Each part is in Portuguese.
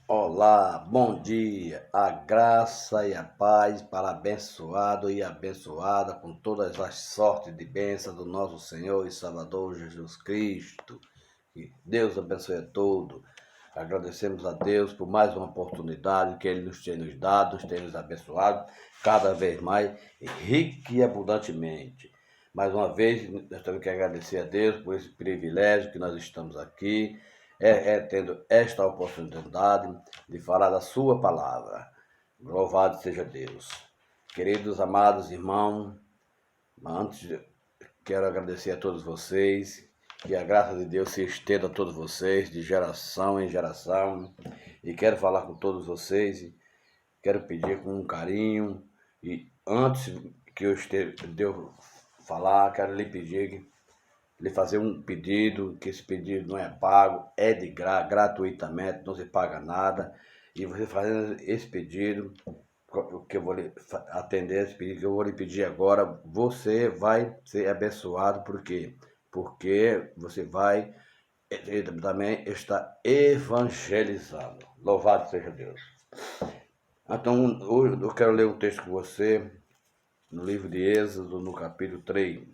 Olá, bom dia, a graça e a paz para abençoado e abençoada com todas as sortes de bênção do nosso Senhor e Salvador Jesus Cristo. Que Deus abençoe a todos. Agradecemos a Deus por mais uma oportunidade que Ele nos tem nos dado, nos tem nos abençoado cada vez mais, rico e abundantemente. Mais uma vez, nós temos que agradecer a Deus por esse privilégio que nós estamos aqui, tendo esta oportunidade de falar da sua palavra. Louvado seja Deus. Queridos, amados irmãos, antes quero agradecer a todos vocês, que a graça de Deus se estenda a todos vocês, de geração em geração, e quero falar com todos vocês, quero pedir com um carinho, e antes que eu falar, quero lhe pedir, lhe fazer um pedido, que esse pedido não é pago, é de gratuitamente, não se paga nada, e você fazendo esse pedido, que eu vou lhe atender esse pedido que eu vou lhe pedir agora, você vai ser abençoado, por quê? Porque você vai também estar evangelizando. Louvado seja Deus. Então, hoje eu quero ler um texto com você, no livro de Êxodo, no capítulo 3.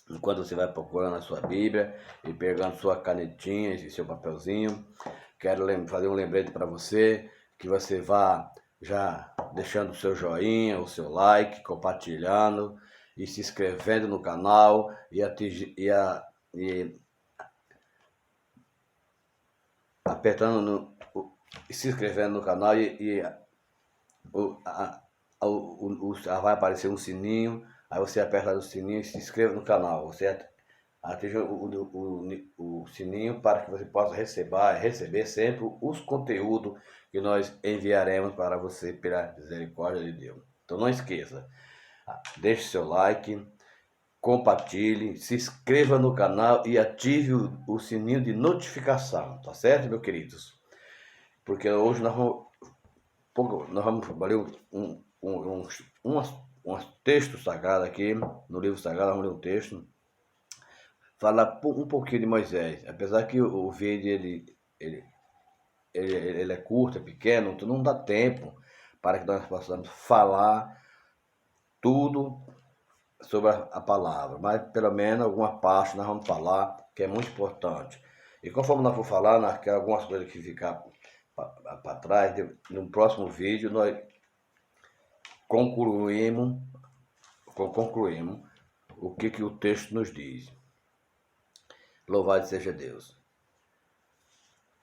Enquanto você vai procurando a sua Bíblia e pegando sua canetinha e seu papelzinho, quero fazer um lembrete para você, que você vá já deixando o seu joinha, o seu like, compartilhando e se inscrevendo no canal e apertando se inscrevendo no canal vai aparecer um sininho, aí você aperta no sininho e se inscreva no canal. Você atinja o sininho para que você possa receber sempre os conteúdos que nós enviaremos para você pela misericórdia de Deus. Então não esqueça, deixe seu like, compartilhe, se inscreva no canal e ative o sininho de notificação, tá certo, meus queridos? Porque hoje nós vamos ler um texto sagrado aqui, no livro sagrado, vamos ler um texto, falar um pouquinho de Moisés. Apesar que o vídeo ele é curto, é pequeno, então não dá tempo para que nós possamos falar tudo sobre a palavra, mas pelo menos alguma parte nós vamos falar que é muito importante. E conforme nós for falar, nós queremos algumas coisas que ficar para trás, no próximo vídeo nós concluímos o que o texto nos diz. Louvado seja Deus.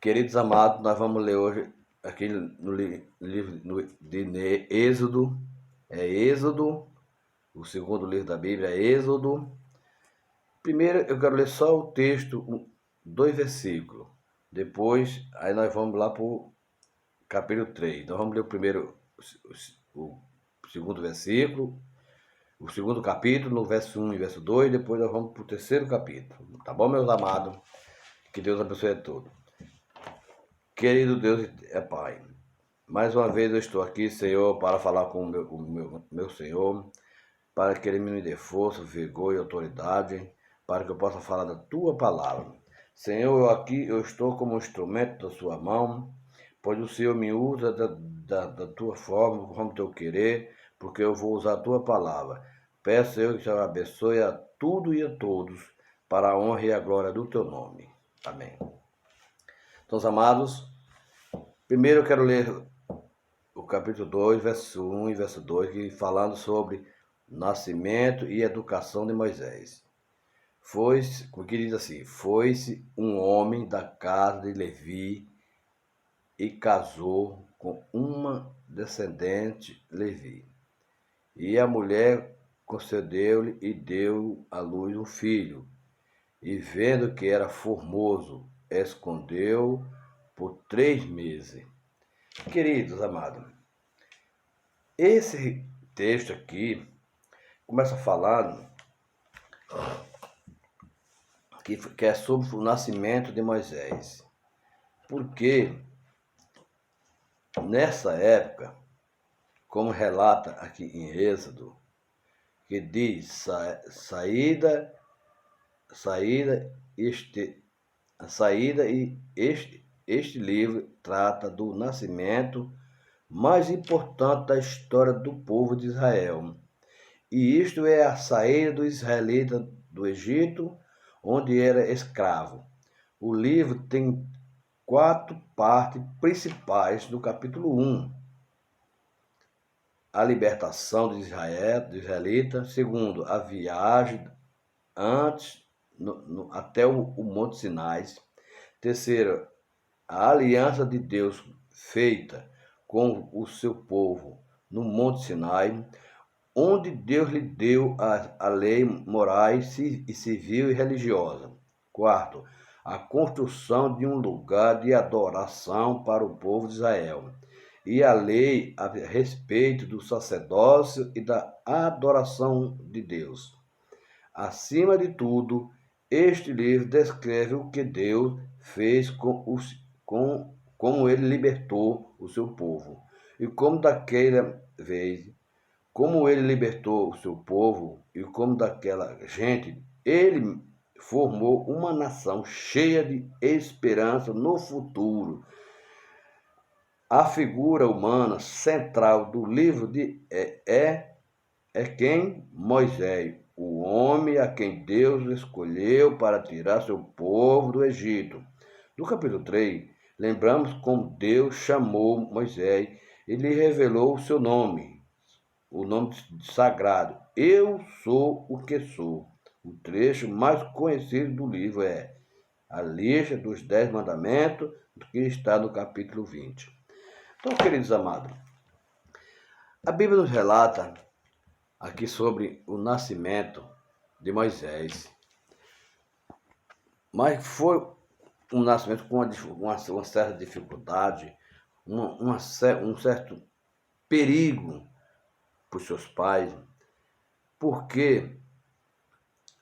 Queridos amados, nós vamos ler hoje aqui no livro de Êxodo. É Êxodo, o segundo livro da Bíblia é Êxodo. Primeiro eu quero ler só o texto, 2 versículos. Depois, aí nós vamos lá para o capítulo 3. Então vamos ler o primeiro, o segundo versículo, o segundo capítulo, no verso 1 e verso 2. Depois nós vamos para o terceiro capítulo. Tá bom, meus amados? Que Deus abençoe a todos. Querido Deus é Pai, mais uma vez eu estou aqui, Senhor, para falar com o meu Senhor, para que Ele me dê força, vigor e autoridade, para que eu possa falar da Tua palavra. Senhor, eu estou como instrumento da Sua mão, pois o Senhor me usa da Tua forma, conforme Teu querer, porque eu vou usar a Tua palavra. Peço, Senhor, que o Senhor abençoe a tudo e a todos, para a honra e a glória do Teu nome. Amém. Então, amados, primeiro eu quero ler o capítulo 2, verso 1 e verso 2, que falando sobre nascimento e educação de Moisés. O que diz assim: foi-se um homem da casa de Levi e casou com uma descendente Levi. E a mulher concedeu-lhe e deu à luz um filho. E vendo que era formoso, escondeu por 3 meses. Queridos amados, esse texto aqui começa falando que é sobre o nascimento de Moisés. Porque nessa época, como relata aqui em Êxodo, que diz saída e este livro trata do nascimento mais importante da história do povo de Israel. E isto é a saída do israelita do Egito, onde era escravo. O livro tem 4 partes principais do capítulo 1. A libertação de Israel, do israelita. Segundo, a viagem antes até o Monte Sinai. Terceiro, a aliança de Deus feita com o seu povo no Monte Sinai, onde Deus lhe deu a lei morais e civil e religiosa. Quarto, a construção de um lugar de adoração para o povo de Israel e a lei a respeito do sacerdócio e da adoração de Deus. Acima de tudo, este livro descreve o que Deus fez como ele libertou o seu povo e como daquela vez, como ele libertou o seu povo e como daquela gente, ele formou uma nação cheia de esperança no futuro. A figura humana central do livro é quem? Moisés, o homem a quem Deus escolheu para tirar seu povo do Egito. No capítulo 3, lembramos como Deus chamou Moisés e lhe revelou o seu nome, o nome sagrado. Eu sou o que sou. O trecho mais conhecido do livro é a lista dos 10 mandamentos, que está no capítulo 20. Então, queridos amados, a Bíblia nos relata aqui sobre o nascimento de Moisés, mas foi um nascimento com uma certa dificuldade, um certo perigo para os seus pais, porque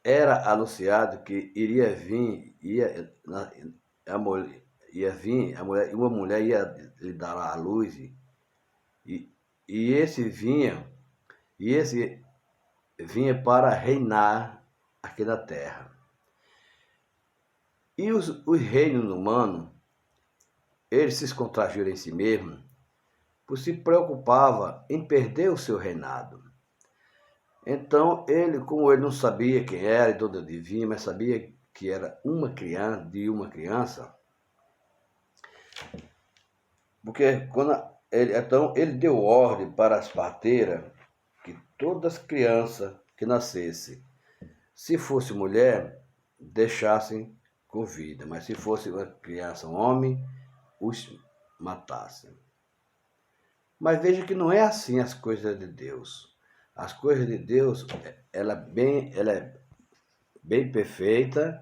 era anunciado que iria vir, uma mulher ia lhe dar à luz, e esse vinha para reinar aqui na terra. E os reinos humanos, eles se contragiram em si mesmos, por se preocupava em perder o seu reinado. Então, como ele não sabia quem era e de onde ele vinha, mas sabia que era uma criança, porque então ele deu ordem para as parteiras que todas as crianças que nascessem, se fosse mulher, deixassem com vida, mas se fosse uma criança, um homem, os matassem. Mas veja que não é assim as coisas de Deus. As coisas de Deus, ela é bem perfeita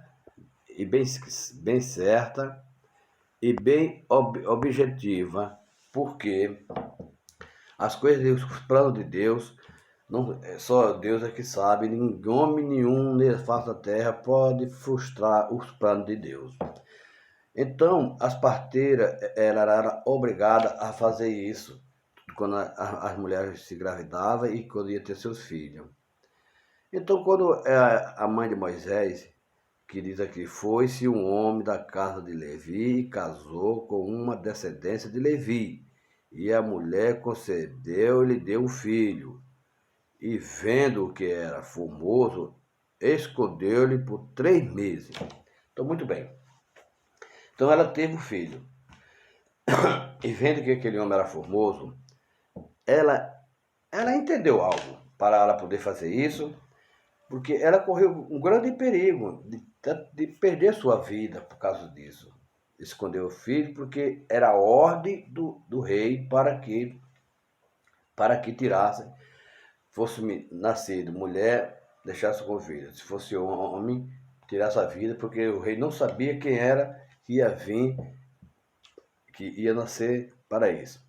e bem certa e bem objetiva, porque as coisas de Deus, os planos de Deus, não, só Deus é que sabe, homem nenhum na face da terra pode frustrar os planos de Deus. Então, as parteiras eram obrigadas a fazer isso quando as mulheres se engravidavam e quando ia ter seus filhos. Então, quando a mãe de Moisés, que diz aqui, foi-se um homem da casa de Levi e casou com uma descendência de Levi, e a mulher concedeu e lhe deu um filho. E vendo o que era formoso, escondeu-lhe por 3 meses. Então, muito bem. Então, ela teve um filho. E vendo que aquele homem era formoso, ela entendeu algo para ela poder fazer isso, porque ela correu um grande perigo de perder sua vida por causa disso. Escondeu o filho porque era a ordem do rei para que tirassem. Fosse nascido mulher, deixasse com vida. Se fosse homem, tirasse a vida, porque o rei não sabia quem era que ia vir, que ia nascer para isso.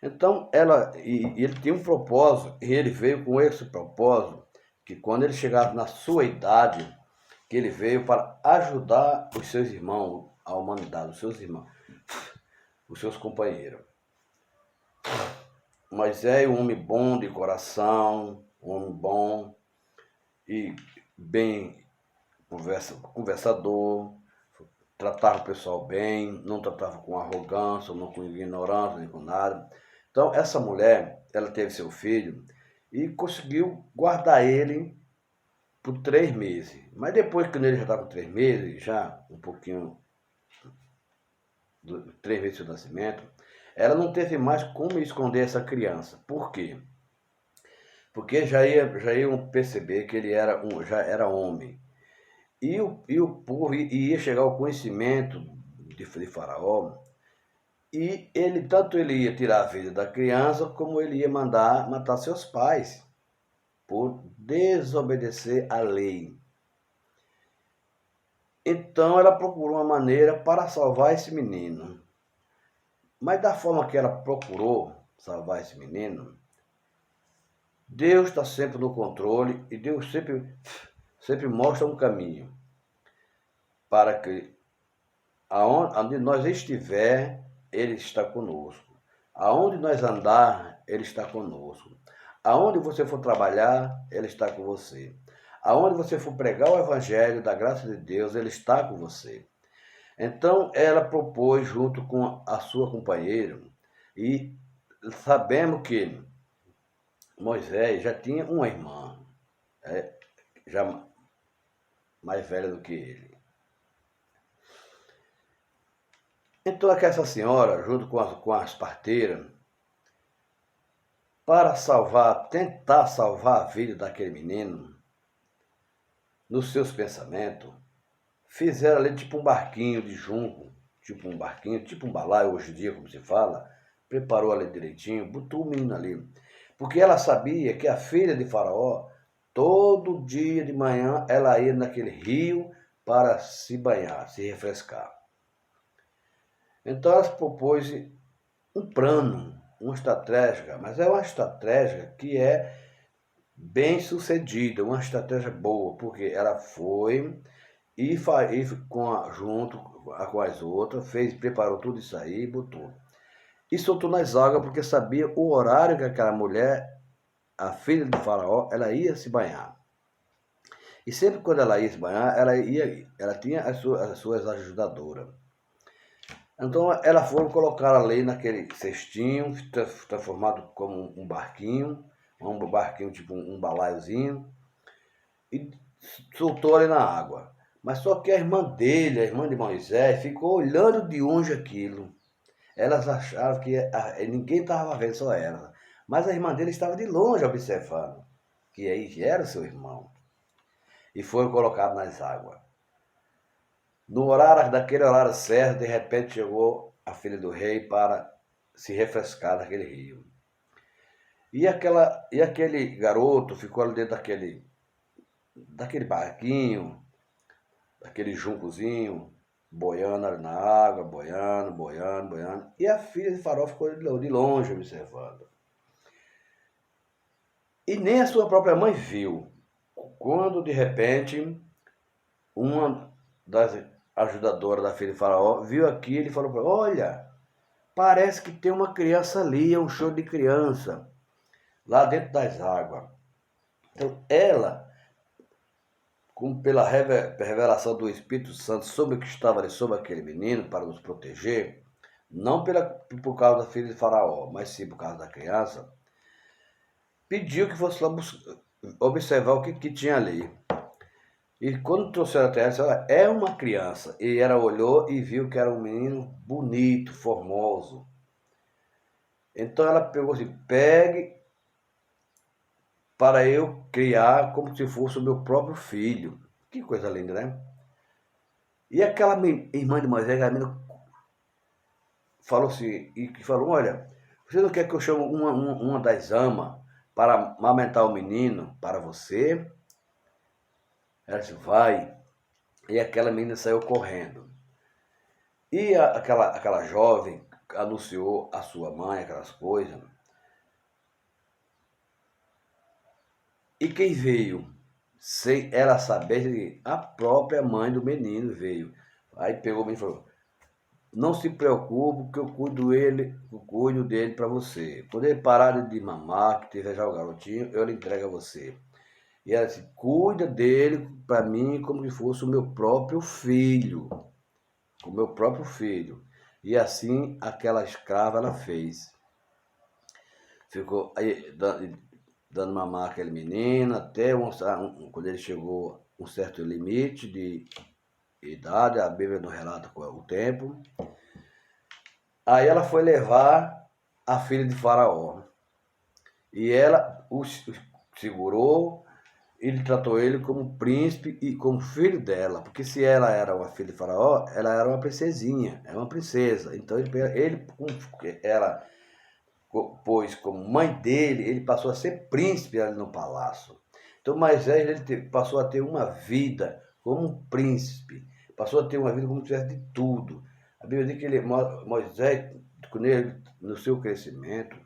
Então, ele tinha um propósito, e ele veio com esse propósito, que quando ele chegasse na sua idade, que ele veio para ajudar os seus irmãos, a humanidade, os seus irmãos, os seus companheiros. Moisés, um homem bom de coração, um homem bom e bem conversador, tratava o pessoal bem, não tratava com arrogância, não com ignorância, nem com nada. Então, essa mulher, ela teve seu filho e conseguiu guardar ele por 3 meses. Mas depois, quando ele já estava com 3 meses, já um pouquinho, 3 meses do nascimento, ela não teve mais como esconder essa criança. Por quê? Porque já iam perceber que ele já era homem. E o povo ia chegar ao conhecimento de Faraó, e tanto ele ia tirar a vida da criança, como ele ia mandar matar seus pais, por desobedecer à lei. Então ela procurou uma maneira para salvar esse menino. Mas da forma que ela procurou salvar esse menino, Deus está sempre no controle e Deus sempre mostra um caminho para que aonde nós estiver, Ele está conosco. Aonde nós andar, Ele está conosco. Aonde você for trabalhar, Ele está com você. Aonde você for pregar o Evangelho da graça de Deus, Ele está com você. Então, ela propôs junto com a sua companheira, e sabemos que Moisés já tinha uma irmã, já mais velha do que ele. Então, essa senhora, junto com as parteiras, para tentar salvar a vida daquele menino, nos seus pensamentos, fizeram ali tipo um barquinho de junco, tipo um balaio hoje em dia, como se fala, preparou ali direitinho, botou o menino ali. Porque ela sabia que a filha de Faraó, todo dia de manhã, ela ia naquele rio para se banhar, se refrescar. Então ela propôs um plano, uma estratégia, mas é uma estratégia que é bem sucedida, uma estratégia boa, porque ela foi junto com as outras, preparou tudo isso aí, botou. E soltou nas águas porque sabia o horário que aquela mulher, a filha de Faraó, ela ia se banhar. E sempre quando ela ia se banhar, ela tinha as suas ajudadoras. Então ela foi colocar ali naquele cestinho, transformado como um barquinho tipo um balaiozinho, e soltou ali na água. Mas só que a irmã dele, a irmã de Moisés, ficou olhando de longe aquilo. Elas acharam que ninguém estava vendo, só ela. Mas a irmã dele estava de longe observando, que aí era o seu irmão. E foi colocado nas águas. Daquele horário certo, de repente chegou a filha do rei para se refrescar naquele rio. E aquele garoto ficou ali dentro daquele barquinho, daquele juncozinho, boiando ali na água, boiando. E a filha de Faraó ficou de longe observando. E nem a sua própria mãe viu. Quando, de repente, uma das ajudadoras da filha de Faraó viu aquilo e falou para ela: olha, parece que tem uma criança ali, é um show de criança, lá dentro das águas. Então, ela, pela revelação do Espírito Santo sobre o que estava ali, sobre aquele menino, para nos proteger, não por causa da filha de Faraó, mas sim por causa da criança, pediu que fosse lá observar o que tinha ali. E quando trouxeram até ela, é uma criança. E ela olhou e viu que era um menino bonito, formoso. Então ela pegou assim: pegue para eu criar como se fosse o meu próprio filho. Que coisa linda, né? E aquela irmã de Moisés, a menina, falou assim, olha, você não quer que eu chame uma das amas para amamentar o menino para você? Ela disse: vai. E aquela menina saiu correndo. E aquela jovem anunciou a sua mãe aquelas coisas. E quem veio, sem ela saber, a própria mãe do menino veio. Aí pegou o menino e falou: não se preocupe que eu cuido dele para você. Quando ele parar de mamar, que tiver já o garotinho, eu lhe entrego a você. E ela disse: cuida dele para mim como se fosse o meu próprio filho. o meu próprio filho. E assim aquela escrava ela fez. Ficou aí dando mamar aquele menino até quando ele chegou a um certo limite de idade, a Bíblia não relata qual é o tempo. Aí ela foi levar a filha de Faraó. E ela o segurou, ele tratou ele como príncipe e como filho dela, porque se ela era uma filha de Faraó, ela era uma princesinha, é uma princesa. Então ele como ela pôs como mãe dele, ele passou a ser príncipe ali no palácio. Então Moisés ele passou a ter uma vida como um príncipe, passou a ter uma vida como se tivesse de tudo. A Bíblia diz que Moisés, no seu crescimento,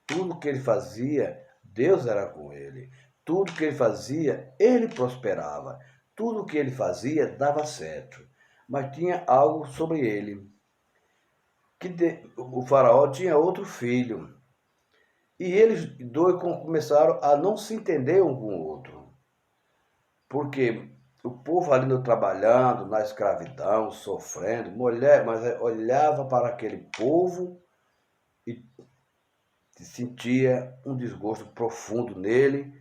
tudo que ele fazia, Deus era com ele. Tudo que ele fazia, ele prosperava. Tudo que ele fazia dava certo. Mas tinha algo sobre ele. O faraó tinha outro filho. E eles dois começaram a não se entender um com o outro. Porque o povo ali no trabalhando, na escravidão, sofrendo, mas olhava para aquele povo e sentia um desgosto profundo nele,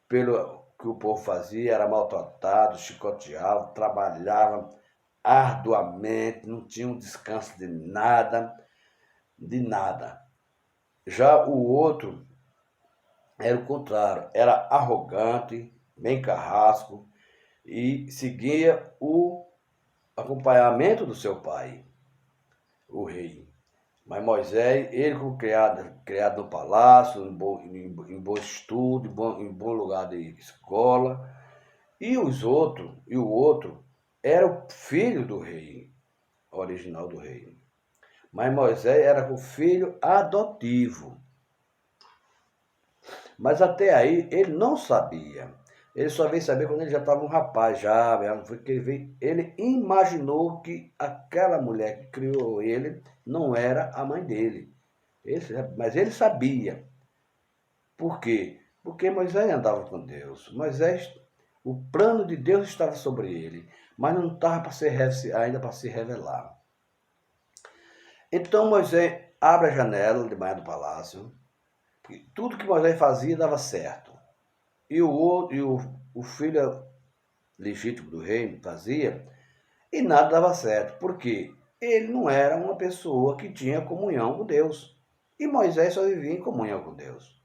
pelo que o povo fazia, era maltratado, chicoteado, trabalhava arduamente, não tinha um descanso de nada, de nada. Já o outro era o contrário, era arrogante, bem carrasco e seguia o acompanhamento do seu pai, o rei. Mas Moisés, ele como criado no palácio, em bom estudo, em bom lugar de escola, e o outro era o filho do rei, original do rei. Mas Moisés era o filho adotivo. Mas até aí ele não sabia. Ele só veio saber quando ele já estava um rapaz, foi que ele imaginou que aquela mulher que criou ele não era a mãe dele. Mas ele sabia. Por quê? Porque Moisés andava com Deus. Moisés, o plano de Deus estava sobre ele, mas não estava ainda para se revelar. Então Moisés abre a janela de manhã do palácio. Tudo que Moisés fazia dava certo. E o filho legítimo do rei fazia, e nada dava certo. Por quê? Ele não era uma pessoa que tinha comunhão com Deus. E Moisés só vivia em comunhão com Deus.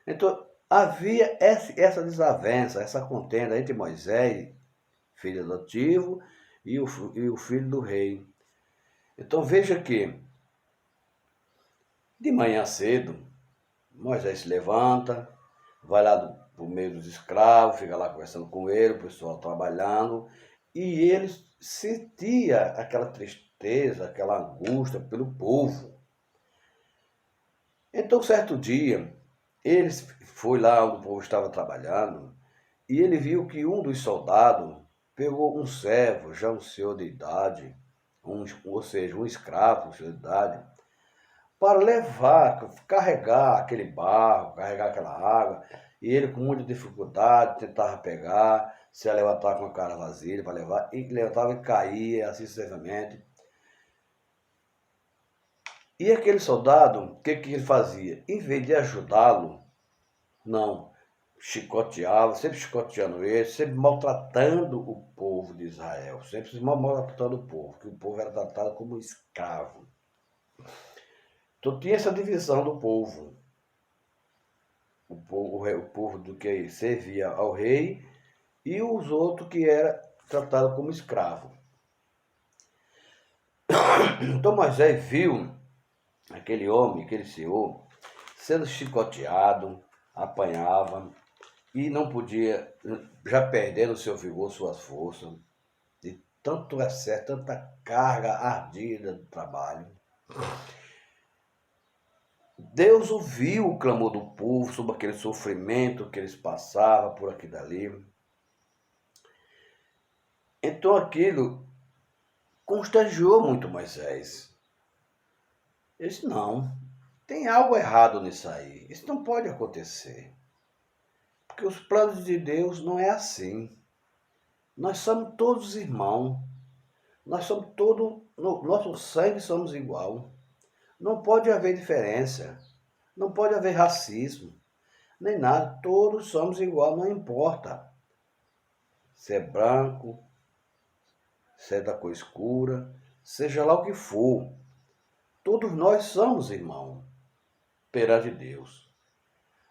Então, havia essa desavença, essa contenda entre Moisés, filho adotivo, e o filho do rei. Então, veja que, de manhã cedo, Moisés se levanta, vai lá pro meio dos escravos, fica lá conversando com ele, o pessoal trabalhando, e ele sentia aquela tristeza, aquela angústia pelo povo. Então, certo dia, ele foi lá onde o povo estava trabalhando, e ele viu que um dos soldados pegou um servo, já um senhor de idade, ou seja, um escravo, um senhor de idade, para levar, carregar aquele barro, carregar aquela água, e ele com muita dificuldade tentava pegar, se levantar com a cara vazia para levar, e levantava e caía assim sucessivamente. E aquele soldado, o que ele fazia? Em vez de ajudá-lo, não, chicoteava, sempre chicoteando ele, sempre maltratando o povo de Israel, sempre maltratando o povo, que o povo era tratado como escravo. Então tinha essa divisão do povo. O povo do que servia ao rei e os outros que era tratado como escravo. Então Moisés viu aquele homem, aquele senhor, sendo chicoteado, apanhava e não podia, já perdendo seu vigor, suas forças, de tanto excesso, tanta carga ardida do trabalho. Deus ouviu o clamor do povo sobre aquele sofrimento que eles passavam por aqui e dali. Então aquilo contagiou muito Moisés. Ele disse, não, tem algo errado nisso aí. Isso não pode acontecer. Porque os planos de Deus não é assim. Nós somos todos irmãos. Nós somos todos, no nosso sangue somos igual. Não pode haver diferença, não pode haver racismo, nem nada. Todos somos igual, não importa se é branco, se é da cor escura, seja lá o que for. Todos nós somos irmãos perante Deus.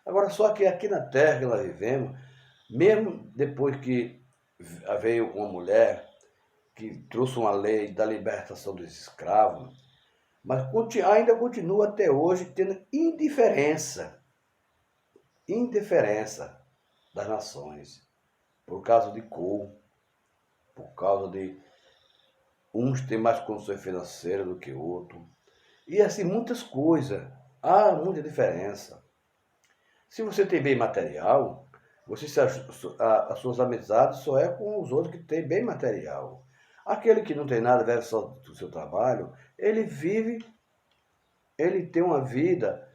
Agora, só que aqui na terra que nós vivemos, mesmo depois que veio uma mulher que trouxe uma lei da libertação dos escravos, mas ainda continua até hoje tendo indiferença das nações, por causa de cor, por causa de uns têm mais condições financeiras do que outros, e assim muitas coisas, há muita diferença. Se você tem bem material, as suas amizades só é com os outros que têm bem material. Aquele que não tem nada, vive só do seu trabalho, ele tem uma vida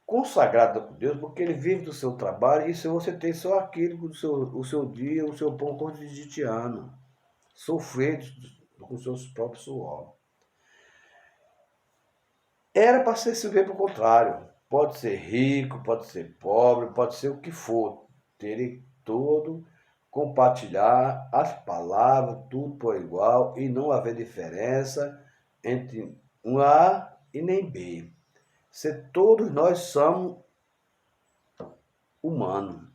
consagrada por Deus, porque ele vive do seu trabalho, e se você tem só aquilo, o seu dia, o seu pão cotidiano, sofrido com seus próprios suor. Era para se ver para o contrário. Pode ser rico, pode ser pobre, pode ser o que for. Terem todo, compartilhar as palavras, tudo por igual, e não haver diferença entre um A e nem B. Se todos nós somos humanos.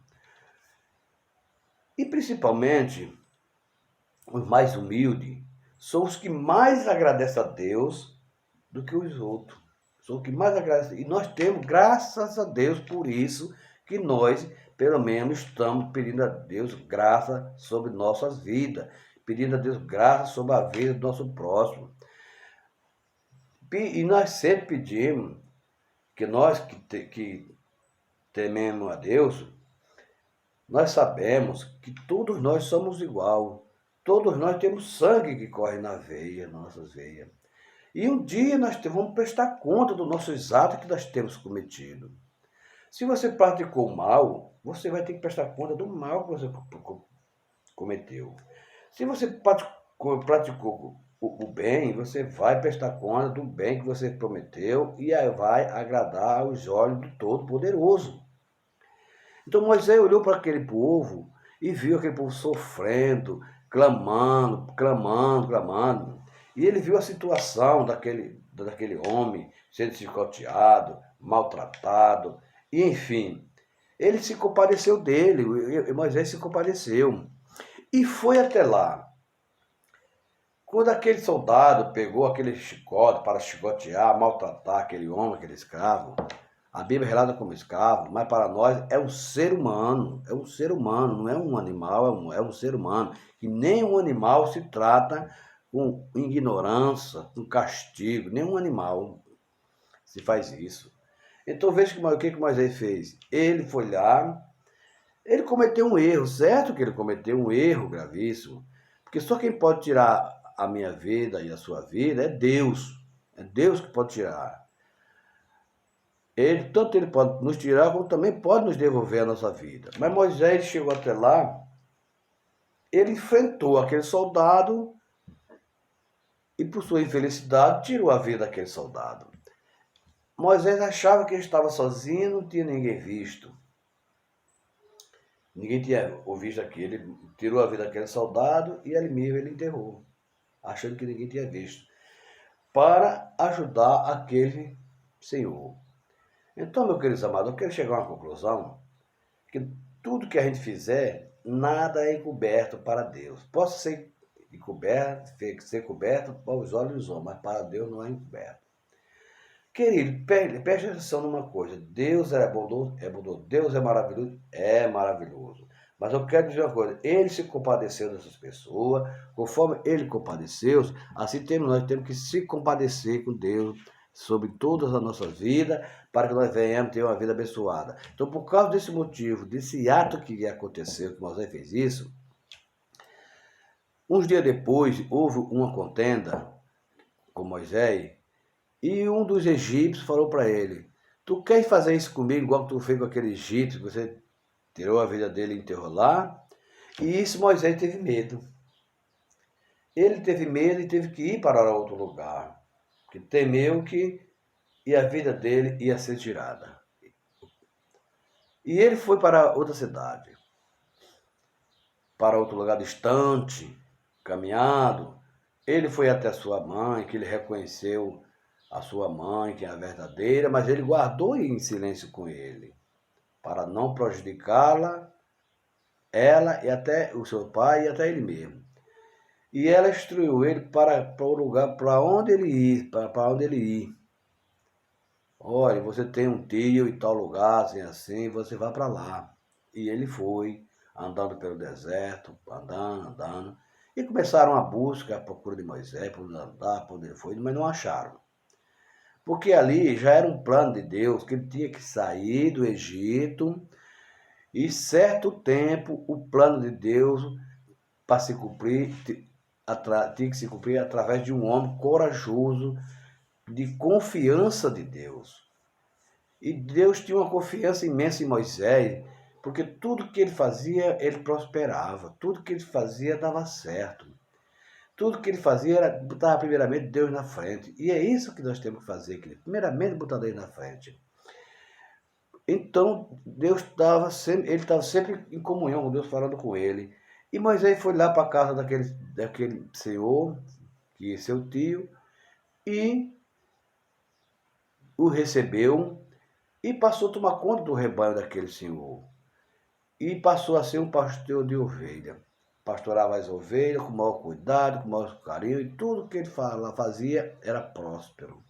E principalmente, os mais humildes são os que mais agradecem a Deus do que os outros. São os que mais agradecem. E nós temos, graças a Deus, por isso que nós, pelo menos, estamos pedindo a Deus graça sobre nossas vidas. Pedindo a Deus graça sobre a vida do nosso próximo. E nós sempre pedimos que nós que tememos a Deus, nós sabemos que todos nós somos igual. Todos nós temos sangue que corre na veia, nas nossas veias. E um dia nós vamos prestar conta dos nossos atos que nós temos cometido. Se você praticou mal, você vai ter que prestar conta do mal que você cometeu. Se você praticou o bem, você vai prestar conta do bem que você prometeu e aí vai agradar aos olhos do Todo-Poderoso. Então Moisés olhou para aquele povo e viu aquele povo sofrendo, clamando. E ele viu a situação daquele homem sendo chicoteado, maltratado, e enfim. Ele se compadeceu dele, Moisés se compadeceu. E foi até lá. Quando aquele soldado pegou aquele chicote para chicotear, maltratar aquele homem, aquele escravo, a Bíblia relata como escravo, mas para nós é um ser humano, não é um animal, é um ser humano. E nem um animal se trata com ignorância, com castigo, nenhum animal se faz isso. Então veja o que Moisés fez. Ele foi lá, ele cometeu um erro, certo que ele cometeu um erro gravíssimo, porque só quem pode tirar a minha vida e a sua vida é Deus que pode tirar. Tanto ele pode nos tirar, como também pode nos devolver a nossa vida. Mas Moisés chegou até lá, ele enfrentou aquele soldado e, por sua infelicidade, tirou a vida daquele soldado. Moisés achava que ele estava sozinho, não tinha ninguém visto. Ninguém tinha visto aquilo. Ele tirou a vida daquele soldado e ele mesmo ele enterrou, achando que ninguém tinha visto, para ajudar aquele senhor. Então, meus queridos amados, eu quero chegar a uma conclusão que tudo que a gente fizer, nada é encoberto para Deus. Pode ser coberto para os olhos dos homens, mas para Deus não é encoberto. Querido, preste atenção numa coisa. Deus é bondoso, Deus é maravilhoso. Mas eu quero dizer uma coisa, ele se compadeceu dessas pessoas, conforme ele compadeceu, assim nós temos que se compadecer com Deus sobre todas as nossas vidas, para que nós venhamos ter uma vida abençoada. Então, por causa desse motivo, desse ato que aconteceu, que Moisés fez isso, uns dias depois, houve uma contenda com Moisés, e um dos egípcios falou para ele, tu quer fazer isso comigo, igual que tu fez com aquele egípcio, que você tirou a vida dele e enterrou lá? E isso Moisés teve medo. ele teve medo e teve que ir para outro lugar, que temeu que a vida dele ia ser tirada. E ele foi para outra cidade, para outro lugar distante, caminhado. Ele foi até sua mãe, que ele reconheceu a sua mãe, que é a verdadeira, mas ele guardou em silêncio com ele, para não prejudicá-la, ela e até o seu pai e até ele mesmo. E ela instruiu ele para o lugar para onde ele ir, para onde ele ir. Olha, você tem um tio em tal lugar, assim, você vai para lá. E ele foi, andando pelo deserto, andando. E começaram a busca, a procura de Moisés, por onde andar, por onde ele foi, mas não acharam. Porque ali já era um plano de Deus, que ele tinha que sair do Egito, e certo tempo o plano de Deus para se cumprir, tinha que se cumprir através de um homem corajoso, de confiança de Deus. E Deus tinha uma confiança imensa em Moisés, porque tudo que ele fazia, ele prosperava. Tudo que ele fazia dava certo. Tudo que ele fazia era botar primeiramente Deus na frente. E é isso que nós temos que fazer, querido. Primeiramente botar Deus na frente. Então, Deus ele estava sempre em comunhão com Deus, falando com ele. E Moisés foi lá para a casa daquele senhor, que é seu tio, e o recebeu e passou a tomar conta do rebanho daquele senhor. E passou a ser um pastor de ovelha. Pastorava as ovelhas com o maior cuidado, com o maior carinho, e tudo que ele fazia era próspero.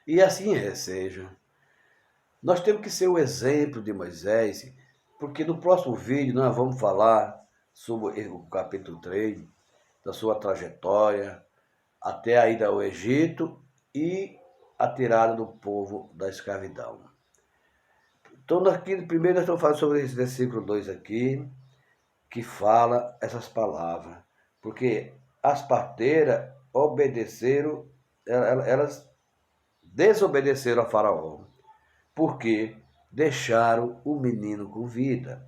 E assim seja. Nós temos que ser o exemplo de Moisés, porque no próximo vídeo nós vamos falar sobre o capítulo 3, da sua trajetória, até a ida ao Egito e a tirada do povo da escravidão. Então, aqui, primeiro nós estamos falando sobre esse versículo 2 aqui, que fala essas palavras. Porque as parteiras obedeceram, elas desobedeceram a Faraó, porque deixaram o menino com vida.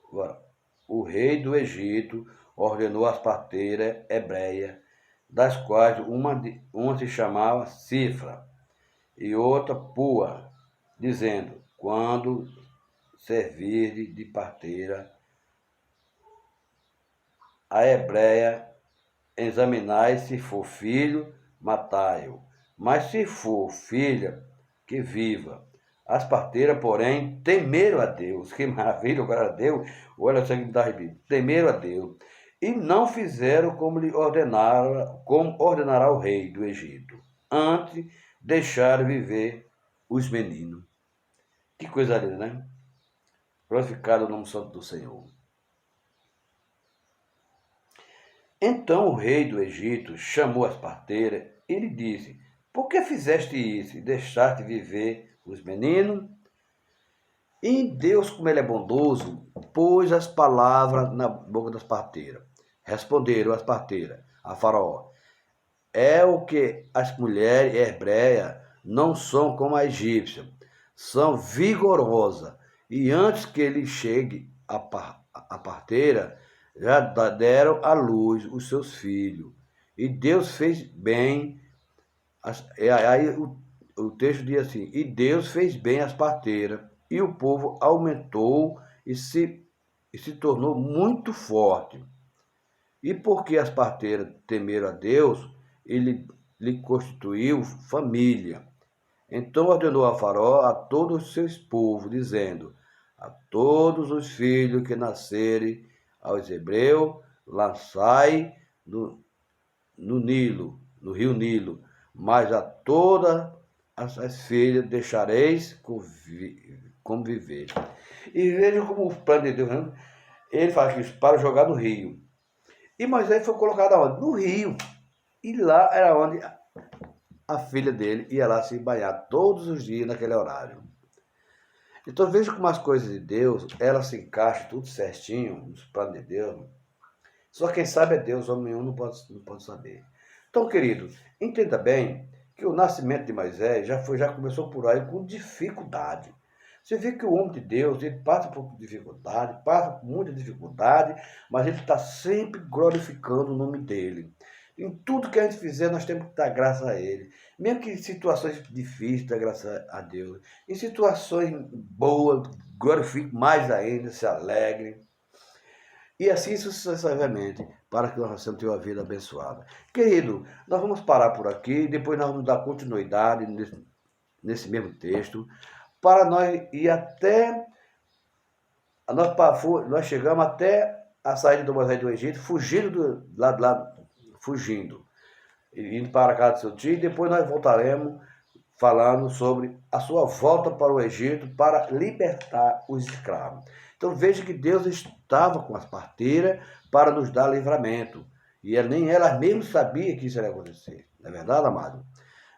Agora, o rei do Egito ordenou as parteiras hebreias, das quais uma se chamava Cifra e outra Pua, dizendo: quando servir de parteira a hebreia, examinai se for filho, matai-o, mas se for filha, que viva. As parteiras, porém, temeram a Deus. Que maravilha, glória a Deus. Olha só que me dá arrepio. Temeram a Deus. E não fizeram como ordenará o rei do Egito. Antes, deixaram viver os meninos. Que coisa linda, né? Glorificado o nome santo do Senhor. Então o rei do Egito chamou as parteiras e lhe disse: por que fizeste isso e deixaste viver os meninos? E Deus, como ele é bondoso, pôs as palavras na boca das parteiras. Responderam as parteiras a Faraó: é o que as mulheres hebreias não são como a egípcia, são vigorosas. E antes que ele chegue a parteira, já deram à luz os seus filhos. E Deus fez bem. Aí o texto diz assim: e Deus fez bem as parteiras, e o povo aumentou e se tornou muito forte. E porque as parteiras temeram a Deus, ele lhe constituiu família. Então ordenou a Faraó a todos os seus povos, dizendo: a todos os filhos que nascerem aos hebreus, lançai no Nilo, no rio Nilo, mas a todas as filhas deixareis conviver. E vejam como o plano de Deus, né? Ele faz isso para jogar no rio. E Moisés foi colocado aonde? No rio. E lá era onde a filha dele ia lá se banhar todos os dias naquele horário. Então veja como as coisas de Deus, elas se encaixam tudo certinho nos planos de Deus. Só quem sabe é Deus, homem nenhum não pode saber. Então, querido, entenda bem que o nascimento de Moisés já começou por aí com dificuldade. Você vê que o homem de Deus, ele passa por dificuldade, passa por muita dificuldade, mas ele está sempre glorificando o nome dele. Em tudo que a gente fizer, nós temos que dar graça a ele. Mesmo que em situações difíceis, dá graça a Deus. Em situações boas, glorifique mais ainda, se alegre. E assim sucessivamente, para que nós possamos ter uma vida abençoada. Querido, nós vamos parar por aqui, depois nós vamos dar continuidade nesse mesmo texto, para nós ir até. Nós chegamos até a saída do Moisés do Egito, fugindo fugindo, indo para a casa do seu tio, e depois nós voltaremos falando sobre a sua volta para o Egito para libertar os escravos. Então veja que Deus estava com as parteiras para nos dar livramento. E nem elas mesmas sabiam que isso ia acontecer. Não é verdade, amado?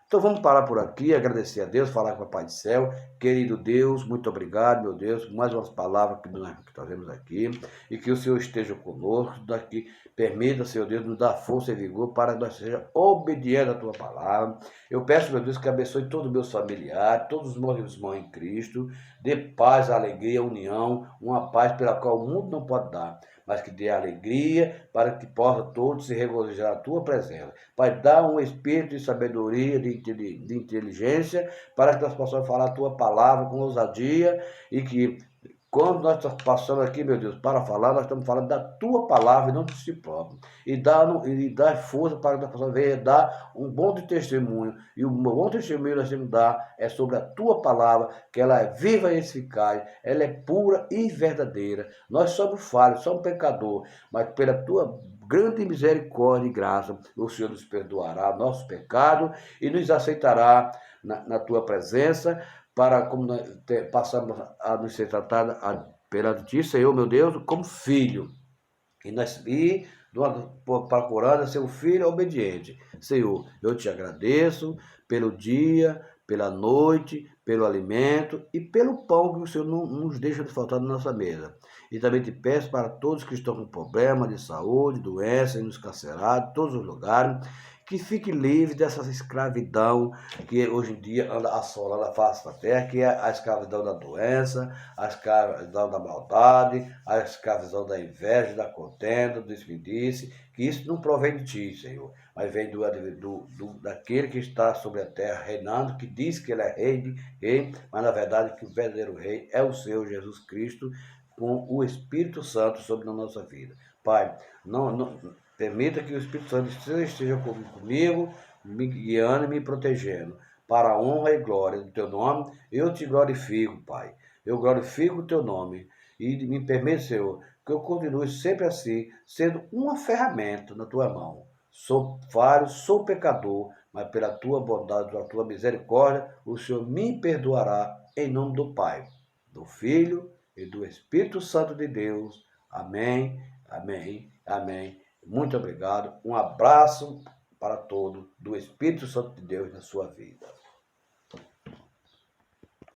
Então vamos parar por aqui, agradecer a Deus, falar com o Papai do Céu. Querido Deus, muito obrigado, meu Deus, por mais umas palavras que nós trazemos aqui. E que o Senhor esteja conosco daqui. Permita, Senhor Deus, nos dar força e vigor para que nós sejamos obedientes à Tua palavra. Eu peço, meu Deus, que abençoe todos os meus familiares, todos os meus irmãos em Cristo. Dê paz, alegria, união, uma paz pela qual o mundo não pode dar, mas que dê alegria para que possa todos se regozijar na Tua presença. Pai, dá um espírito de sabedoria, de inteligência, para que nós possamos falar a Tua palavra com ousadia e que quando nós estamos passando aqui, meu Deus, para falar, nós estamos falando da Tua palavra e não de si próprio. E dá força para que nós possamos ver, dar um bom testemunho. E o bom testemunho que nós temos que dar é sobre a Tua palavra, que ela é viva e eficaz, ela é pura e verdadeira. Nós somos falhos, somos pecadores, mas pela Tua grande misericórdia e graça, o Senhor nos perdoará nossos pecados e nos aceitará na Tua presença, para como nós passamos a nos ser tratados perante Ti, Senhor, meu Deus, como filho. E procurando ser um filho obediente. Senhor, eu te agradeço pelo dia, pela noite, pelo alimento e pelo pão que o Senhor não nos deixa de faltar na nossa mesa. E também te peço para todos que estão com problema de saúde, doença, nos carcerados, todos os lugares, que fique livre dessa escravidão que hoje em dia anda assolando a face da terra, que é a escravidão da doença, a escravidão da maldade, a escravidão da inveja, da contenda, do desperdício, que isso não provém de ti, Senhor, mas vem daquele que está sobre a terra reinando, que diz que ele é rei, mas na verdade que o verdadeiro rei é o Senhor Jesus Cristo, com o Espírito Santo sobre a nossa vida. Pai, não permita que o Espírito Santo esteja comigo, me guiando e me protegendo, para a honra e glória do Teu nome. Eu te glorifico, Pai. Eu glorifico o Teu nome. E me permite, Senhor, que eu continue sempre assim, sendo uma ferramenta na Tua mão. Sou falho, sou pecador, mas pela Tua bondade, pela Tua misericórdia, o Senhor me perdoará em nome do Pai, do Filho e do Espírito Santo de Deus. Amém, amém, amém. Muito obrigado. Um abraço para todos do Espírito Santo de Deus na sua vida.